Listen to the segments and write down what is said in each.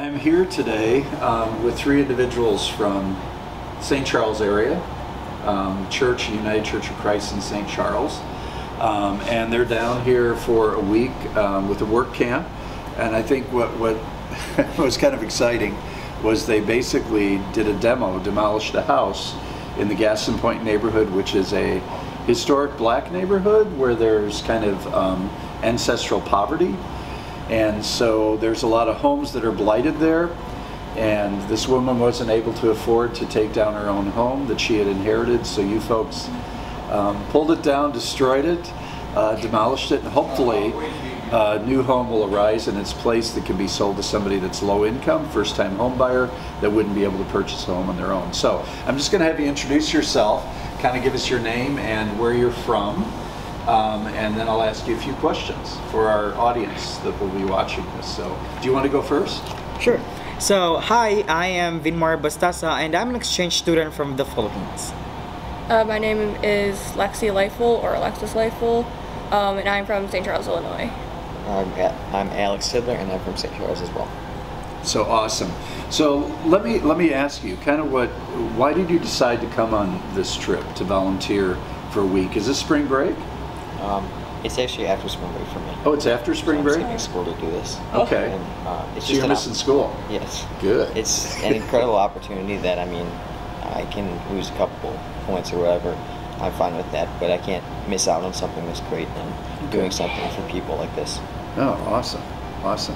I'm here today with three individuals from St. Charles area, Church, United Church of Christ in St. Charles. And they're down here for a week with a work camp. And I think what was kind of exciting was they basically did a demo, demolished a house in the Gaston Point neighborhood, which is a historic black neighborhood where there's kind of ancestral poverty. And so there's a lot of homes that are blighted there, and this woman wasn't able to afford to take down her own home that she had inherited, so you folks pulled it down, destroyed it, demolished it, and hopefully a new home will arise in its place that can be sold to somebody that's low income, first-time home buyer that wouldn't be able to purchase a home on their own. So I'm just going to have you introduce yourself, kind of give us your name and where you're from. And then I'll ask you a few questions for our audience that will be watching this. So, do you want to go first? Sure. So, hi, I am Vin Mar and I'm an exchange student from the Philippines. My name is Lexi Alex, or Alexis Leifel, and I'm from St. Charles, Illinois. I'm Alex Sidler, and I'm from St. Charles as well. So awesome. So let me ask you, kind of why did you decide to come on this trip to volunteer for a week? Is this spring break? It's actually after spring break for me. Oh, it's after spring break? I'm skipping school to do this. Okay. And, so you're missing school? Yes. Good. It's an incredible opportunity that, I mean, I can lose a couple points or whatever. I'm fine with that, but I can't miss out on something that's great and doing something for people like this. Oh, awesome. Awesome.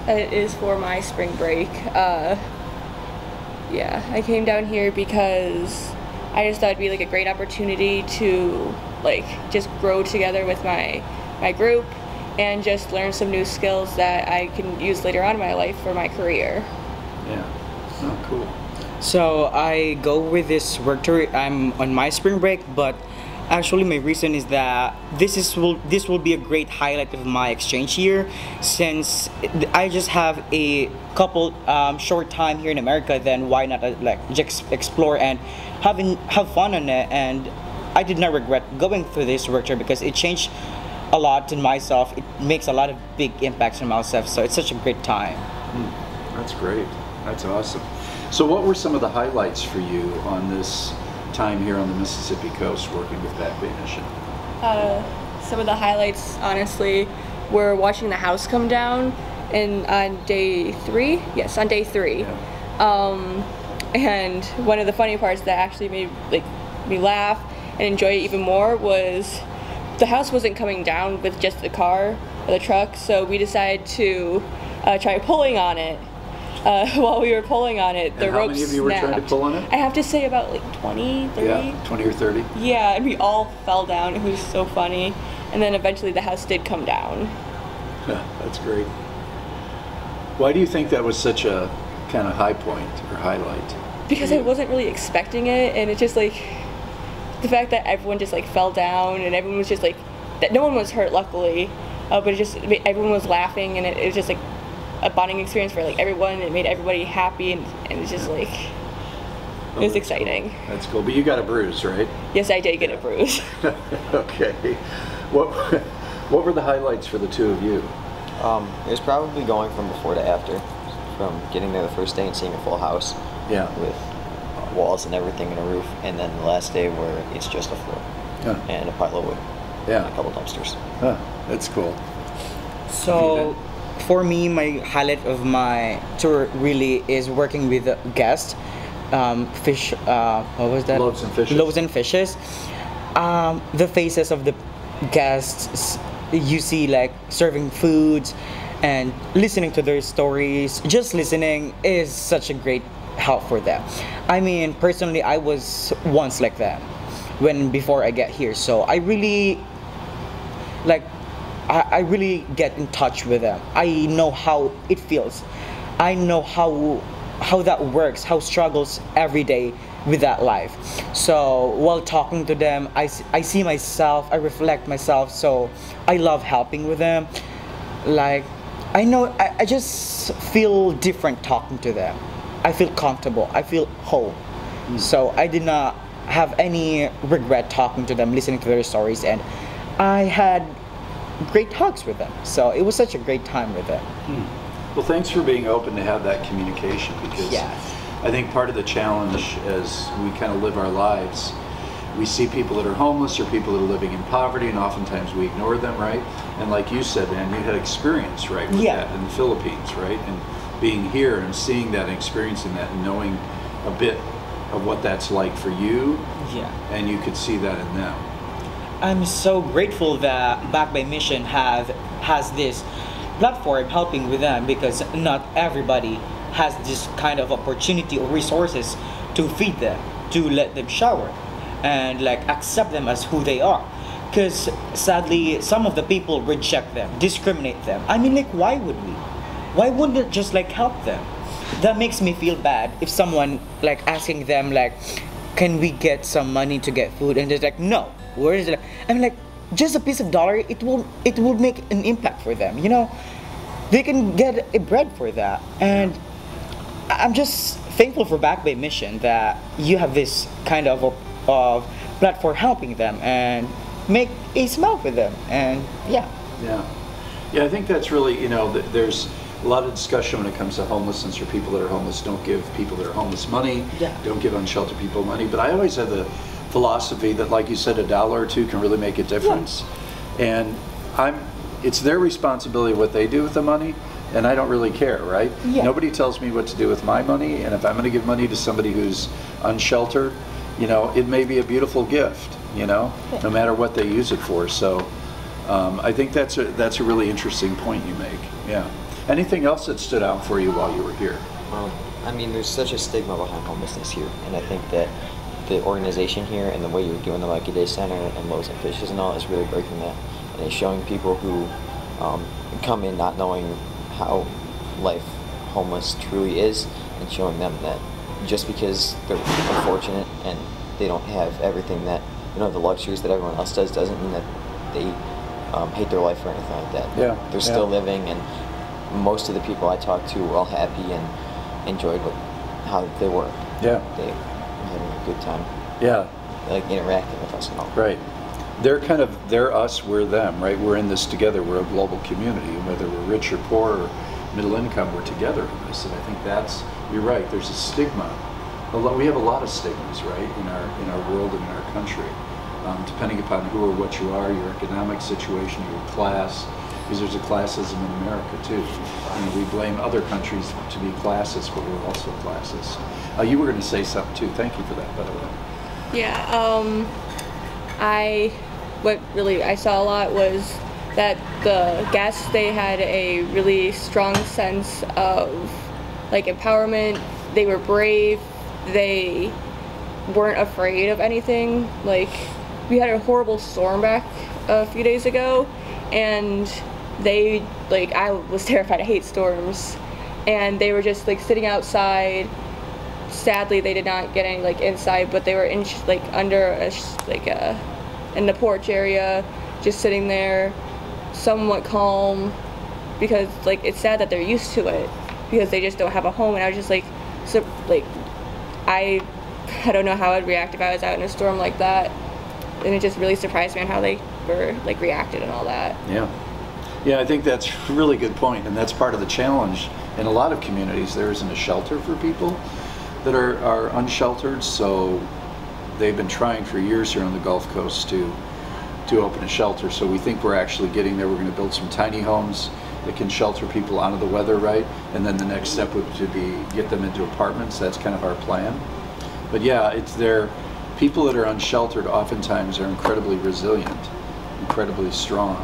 It is for my spring break. Yeah, I came down here because I just thought it'd be like a great opportunity to just grow together with my group and just learn some new skills that I can use later on in my life for my career. Yeah. Oh, cool. So I go with this work tour. I'm on my spring break, but actually my reason is that this will be a great highlight of my exchange year, since I just have a couple short time here in America. Then why not just explore and have fun on it? And I did not regret going through this work tour because it changed a lot in myself. It makes a lot of big impacts on myself, so it's such a great time. That's great. That's awesome. So what were some of the highlights for you on this time here on the Mississippi coast working with Back Bay Mission? Some of the highlights, honestly, were watching the house come down on day 3. Yes, on day 3. Yeah. And one of the funny parts that actually made me laugh and enjoy it even more was the house wasn't coming down with just the car or the truck, so we decided to try pulling on it. While we were pulling on it, the ropes snapped. How many of you were trying to pull on it? I have to say about 20, 30. Yeah, 20 or 30. Yeah, and we all fell down. It was so funny. And then eventually the house did come down. Yeah, that's great. Why do you think that was such a kind of high point or highlight? Because I wasn't really expecting it, and it's just the fact that everyone just fell down, and everyone was just that no one was hurt, luckily, but it just everyone was laughing, and it was just a bonding experience for everyone. It made everybody happy, and it's just it was exciting. Cool. That's cool. But you got a bruise, right? Yes, I did get a bruise. Okay. What were the highlights for the two of you? It was probably going from before to after, from getting there the first day and seeing a full house. Yeah. With walls and everything and a roof, and then the last day where it's just a floor and a pile of wood. Yeah. And a couple dumpsters. Huh. That's cool. So for me, my highlight of my tour really is working with guests, fish. What was that? Loaves and fishes. Loaves and fishes. The faces of the guests, you see serving foods and listening to their stories. Just listening is such a great help for them. I mean, personally, I was once like that before I get here. So I really I really get in touch with them. I know how it feels. I know how that works, how struggles every day with that life. So while talking to them, I see myself, I reflect myself, so I love helping with them. I know, I just feel different talking to them. I feel comfortable, I feel whole. So I did not have any regret talking to them, listening to their stories, and I had great talks with them. So it was such a great time with them. Well, thanks for being open to have that communication, because Yes. I think part of the challenge as we kind of live our lives, we see people that are homeless or people that are living in poverty, and oftentimes we ignore them, right? And like you said, man, you had experience, right, with Yeah. that in the Philippines, right? And being here and seeing that and experiencing that and knowing a bit of what that's like for you, Yeah. and you could see that in them. I'm so grateful that Back by Mission has this platform helping with them, because not everybody has this kind of opportunity or resources to feed them, to let them shower, and like accept them as who they are. Because sadly, some of the people reject them, discriminate them. I mean, like, why would we? Why wouldn't it just like help them? That makes me feel bad if someone like asking them like, can we get some money to get food, and they're like, no. Where is it? I'm like, just a piece of dollar, it will make an impact for them, you know? They can get a bread for that. And I'm just thankful for Back by Mission that you have this kind of platform helping them and make a smile for them. And yeah. Yeah, I think that's really, you know, there's a lot of discussion when it comes to homelessness, or people that are homeless. Don't give people that are homeless money. Yeah. Don't give unsheltered people money. But I always have the philosophy that, like you said, $1 or $2 can really make a difference. Yeah. And it's their responsibility what they do with the money, and I don't really care, right? Yeah. Nobody tells me what to do with my money, and if I'm going to give money to somebody who's unsheltered, you know, it may be a beautiful gift, you know, no matter what they use it for. So I think that's a really interesting point you make. Yeah. Anything else that stood out for you while you were here? Well, I mean, there's such a stigma behind homelessness here, and I think that the organization here and the way you're doing the Lucky Day Center and Loaves and Fishes and all is really breaking that, and it's showing people who come in not knowing how life homeless truly is, and showing them that just because they're unfortunate and they don't have everything that, you know, the luxuries that everyone else does, doesn't mean that they hate their life or anything like that. Yeah. They're still living, and most of the people I talked to were all happy and enjoyed how they were. Yeah. They were having a good time. Yeah. Like interacting with us and all. Right. They're us, we're them, right? We're in this together. We're a global community, and whether we're rich or poor or middle income, we're together in this. And I think you're right. There's a stigma. We have a lot of stigmas, right, in our world and in our country, depending upon who or what you are, your economic situation, your class. Because there's a classism in America too. You know, we blame other countries to be classist, but we're also classist. You were going to say something too. Thank you for that, by the way. Yeah. What really I saw a lot was that the guests, they had a really strong sense of like empowerment. They were brave. They weren't afraid of anything. Like, we had a horrible storm back a few days ago, and I was terrified. I hate storms, and they were just like sitting outside. Sadly, they did not get any like inside, but they were in under in the porch area, just sitting there, somewhat calm, because like it's sad that they're used to it because they just don't have a home. And I was just like, I don't know how I'd react if I was out in a storm like that, and it just really surprised me on how they were like reacted and all that. Yeah, I think that's a really good point, and that's part of the challenge. In a lot of communities, there isn't a shelter for people that are unsheltered, so they've been trying for years here on the Gulf Coast to open a shelter. So we think we're actually getting there. We're going to build some tiny homes that can shelter people out of the weather, right? And then the next step would be get them into apartments. That's kind of our plan. But yeah, people that are unsheltered oftentimes are incredibly resilient, incredibly strong.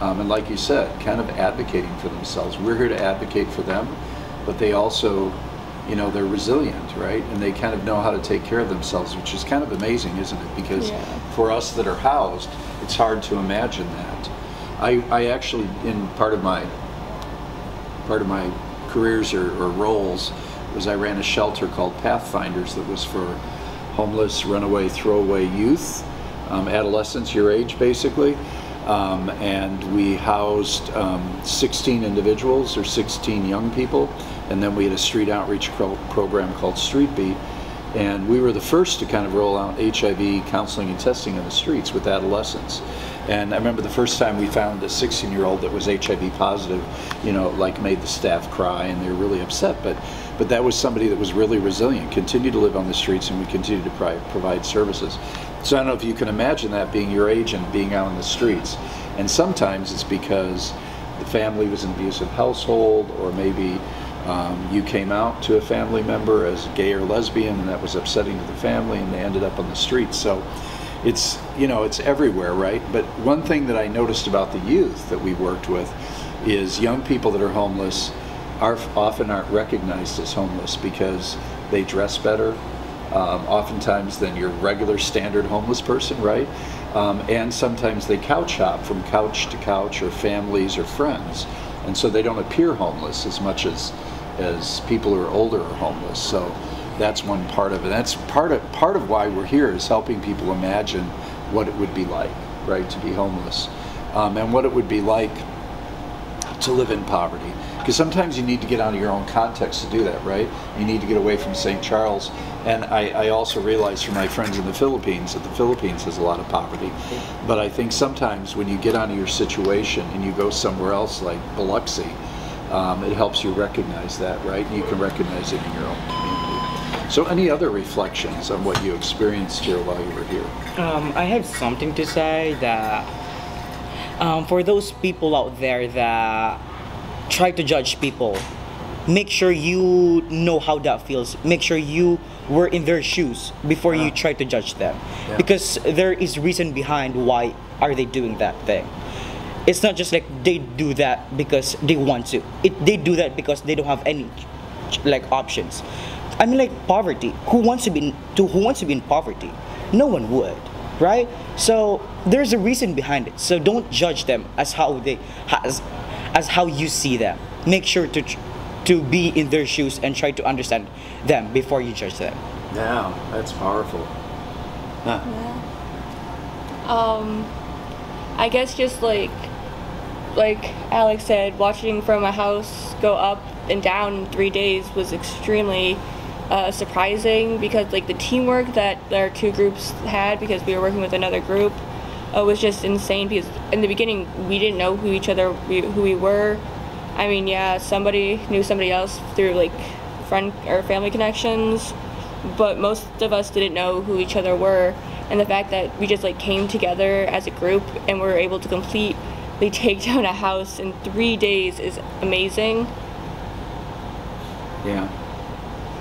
And like you said, kind of advocating for themselves. We're here to advocate for them, but they also, you know, they're resilient, right? And they kind of know how to take care of themselves, which is kind of amazing, isn't it? Because for us that are housed, it's hard to imagine that. I actually, in part of my careers or roles, was I ran a shelter called Pathfinders that was for homeless, runaway, throwaway youth, adolescents your age basically. And we housed 16 individuals or 16 young people, and then we had a street outreach program called Street Beat, And we were the first to kind of roll out HIV counseling and testing in the streets with adolescents. And I remember the first time we found a 16-year-old that was HIV positive, you know, like made the staff cry, and they were really upset. But that was somebody that was really resilient, continued to live on the streets, and we continued to provide services. So I don't know if you can imagine that being your age and being out on the streets. And sometimes it's because the family was an abusive household, or maybe you came out to a family member as gay or lesbian, and that was upsetting to the family, and they ended up on the streets. So it's, you know, it's everywhere, right? But one thing that I noticed about the youth that we worked with is young people that are homeless often aren't recognized as homeless because they dress better, oftentimes than your regular standard homeless person, right? And sometimes they couch hop from couch to couch, or families or friends, and so they don't appear homeless as much as people who are older are homeless. So that's one part of it. That's part of why we're here, is helping people imagine what it would be like, right, to be homeless, and what it would be like to live in poverty. Because sometimes you need to get out of your own context to do that, right? You need to get away from St. Charles. And I also realize from my friends in the Philippines that the Philippines has a lot of poverty. But I think sometimes when you get out of your situation and you go somewhere else like Biloxi, it helps you recognize that, right? You can recognize it in your own community. So any other reflections on what you experienced here while you were here? I have something to say that for those people out there that try to judge people, make sure you know how that feels. Make sure you were in their shoes before you try to judge them. Yeah. Because there is reason behind why are they doing that thing. It's not just like they do that because they want to. They do that because they don't have any like options. I mean, like poverty. Who wants to be in poverty? No one would, right? So there's a reason behind it. So don't judge them as how you see them. Make sure to be in their shoes and try to understand them before you judge them. Yeah, that's powerful. Huh. Yeah. I guess just like Alex said, watching from a house go up and down in 3 days was extremely surprising, because like the teamwork that our two groups had, because we were working with another group, was just insane. Because in the beginning we didn't know who we were. I mean, yeah, somebody knew somebody else through like friend or family connections, but most of us didn't know who each other were. And the fact that we just like came together as a group and were able to completely take down a house in 3 days is amazing. Yeah.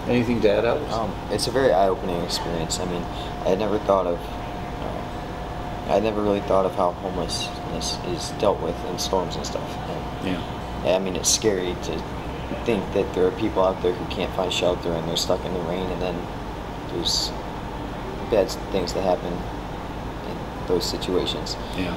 Anything to add, Elvis? It's a very eye-opening experience. I mean, I had never really thought of how homelessness is dealt with in storms and stuff. And, I mean, it's scary to think that there are people out there who can't find shelter and they're stuck in the rain, and then there's bad things that happen in those situations. Yeah.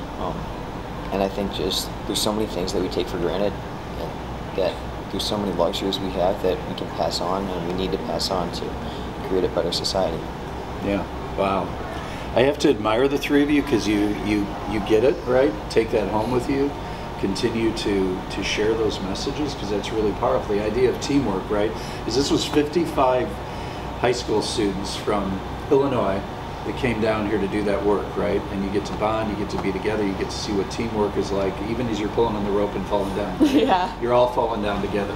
And I think just there's so many things that we take for granted, and that there's so many luxuries we have that we can pass on, and we need to pass on to create a better society. Yeah. Wow. I have to admire the three of you, because you get it, right? Take that home with you. Continue to share those messages, because that's really powerful. The idea of teamwork, right? Is this was 55 high school students from Illinois that came down here to do that work, right? And you get to bond, you get to be together, you get to see what teamwork is like, even as you're pulling on the rope and falling down. Right? Yeah. You're all falling down together.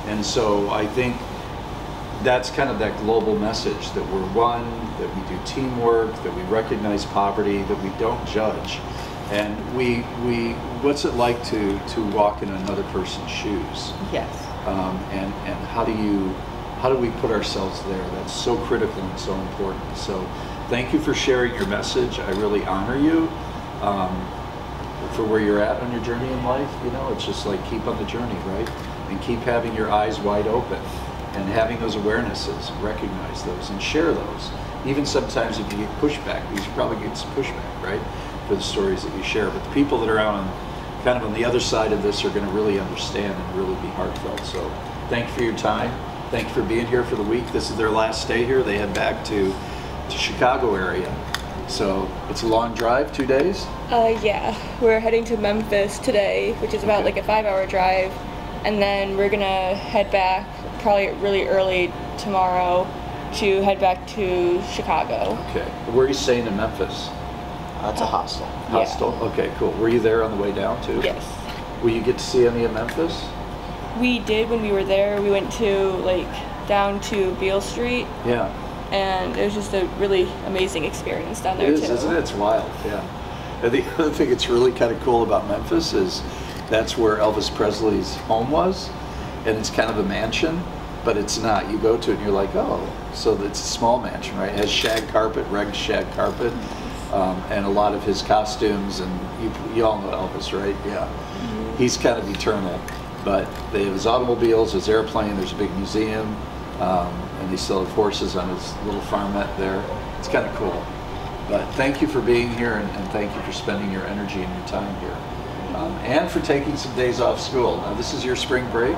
And so I think that's kind of that global message, that we're one, that we do teamwork, that we recognize poverty, that we don't judge. And we what's it like to walk in another person's shoes? Yes. And how do we put ourselves there? That's so critical and so important. So thank you for sharing your message. I really honor you for where you're at on your journey in life. You know, it's just like, keep on the journey, right? And keep having your eyes wide open and having those awarenesses, recognize those and share those. Even sometimes if you get pushback, because you probably get some pushback, right, for the stories that you share. But the people that are out on kind of on the other side of this are going to really understand and really be heartfelt. So thank you for your time. Thank you for being here for the week. This is their last day here. They head back to Chicago area. So it's a long drive, 2 days? Yeah, we're heading to Memphis today, which is about like a 5-hour drive, and then we're gonna head back probably really early tomorrow, to head back to Chicago. Okay. Where are you staying in Memphis? It's a hostel. Hostel? Okay, cool. Were you there on the way down too? Yes. Will you get to see any of Memphis? We did when we were there. We went to like down to Beale Street, Yeah. and it was just a really amazing experience down there It is, too. isn't it? It's wild, yeah. And the other thing that's really kind of cool about Memphis is that's where Elvis Presley's home was, and it's kind of a mansion, but it's not. You go to it and you're like, oh, so it's a small mansion, right? It has shag carpet, reg shag carpet, and a lot of his costumes, and you all know Elvis, right? Yeah. Mm-hmm. He's kind of eternal, but they have his automobiles, his airplane, there's a big museum, and they still have horses on his little farmette there. It's kind of cool. But thank you for being here, and thank you for spending your energy and your time here. And for taking some days off school. Now this is your spring break,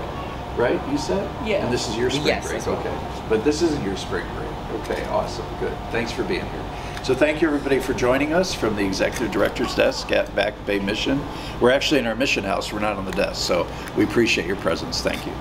right, you said? Yeah. And this is your spring Yes, break, that's right. okay. But this isn't your spring break. Okay, awesome, good. Thanks for being here. So thank you everybody for joining us from the Executive Director's Desk at Back Bay Mission. We're actually in our mission house, we're not on the desk, so we appreciate your presence, thank you.